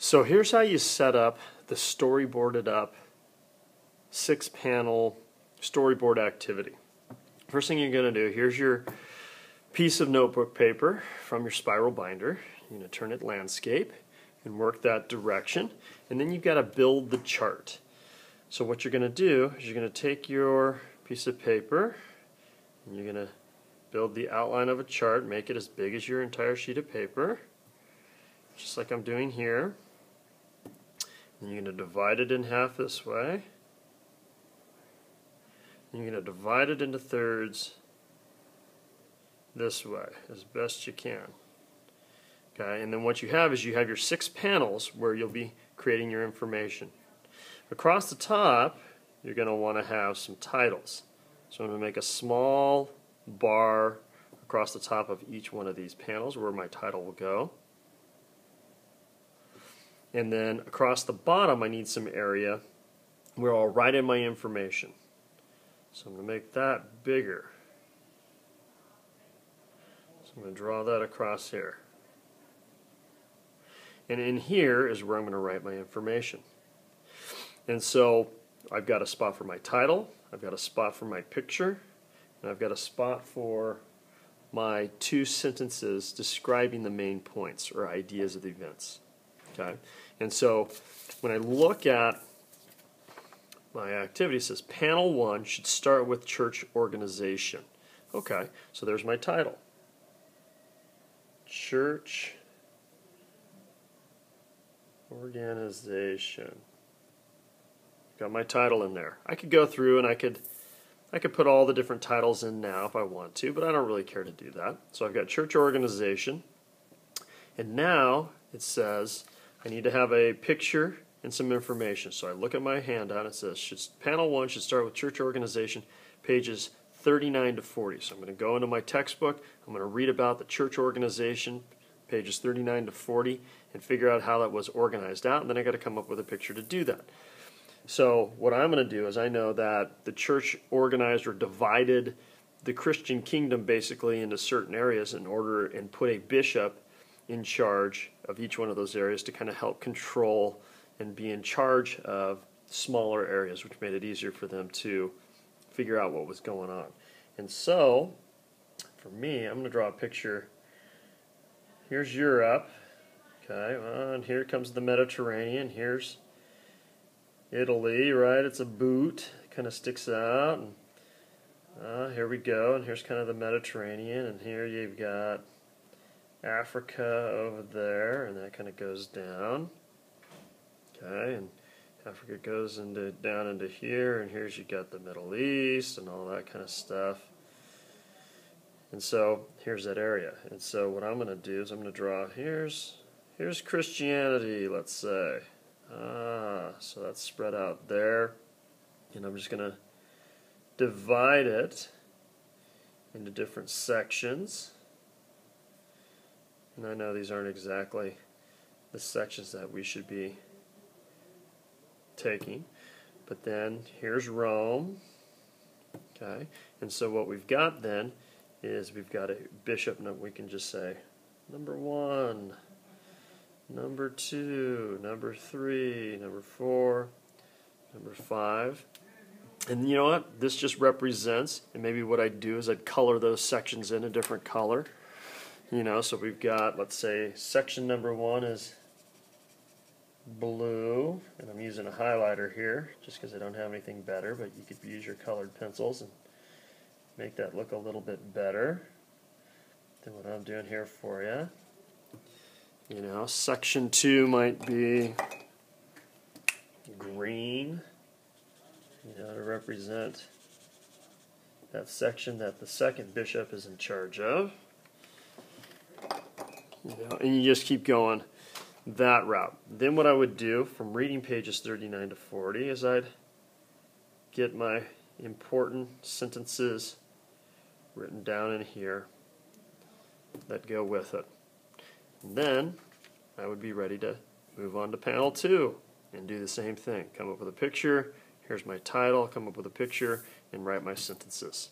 So here's how you set up the storyboarded up 6-panel storyboard activity. First thing you're going to do, here's your piece of notebook paper from your spiral binder. You're going to turn it landscape and work that direction, and then you've got to build the chart. So what you're going to do is you're going to take your piece of paper and you're going to build the outline of a chart, make it as big as your entire sheet of paper, just like I'm doing here. And you're going to divide it in half this way. And you're going to divide it into thirds this way as best you can. Okay, and then what you have is you have your 6 panels where you'll be creating your information. Across the top, you're going to want to have some titles. So I'm going to make a small bar across the top of each one of these panels where my title will go. And then across the bottom, I need some area where I'll write in my information. So I'm going to make that bigger. So I'm going to draw that across here. And in here is where I'm going to write my information. And so I've got a spot for my title, I've got a spot for my picture, and I've got a spot for my 2 sentences describing the main points or ideas of the events. Okay? And so when I look at my activity, it says panel 1 should start with church organization. Okay, so there's my title. Church organization. Got my title in there. I could go through and I could put all the different titles in now if I want to, but I don't really care to do that. So I've got church organization, and now it says I need to have a picture and some information. So I look at my handout and it says panel 1 should start with church organization, pages 39 to 40. So I'm going to go into my textbook, I'm going to read about the church organization, pages 39 to 40, and figure out how that was organized out, and then I got to come up with a picture to do that. So what I'm going to do is I know that the church organized or divided the Christian kingdom basically into certain areas in order and put a bishop in charge of each one of those areas to kind of help control and be in charge of smaller areas, which made it easier for them to figure out what was going on. And so for me, I'm going to draw a picture. Here's Europe. Okay, well, and here comes the Mediterranean. Here's Italy, right? It's a boot. It kind of sticks out. And, here we go. And here's kind of the Mediterranean. And here you've got Africa over there. And that kind of goes down. Okay, and Africa goes down into here. And here's you got the Middle East and all that kind of stuff. And so here's that area. And so what I'm going to do is I'm going to draw, here's Christianity, let's say. So that's spread out there. And I'm just going to divide it into different sections. And I know these aren't exactly the sections that we should be taking. But then here's Rome. Okay. And so what we've got then is we've got a bishop, and we can just say number 1, number 2, number 3, number 4, number 5. And you know what? This just represents, and maybe what I'd do is I'd color those sections in a different color. You know, so we've got, let's say, section number 1 is blue, and I'm using a highlighter here just because I don't have anything better, but you could use your colored pencils and make that look a little bit better than what I'm doing here for you. You know, section 2 might be green, you know, to represent that section that the second bishop is in charge of. You know, and you just keep going that route. Then what I would do from reading pages 39 to 40 is I'd get my important sentences written down in here that go with it. And then I would be ready to move on to panel 2 and do the same thing. Come up with a picture, here's my title, come up with a picture, and write my sentences.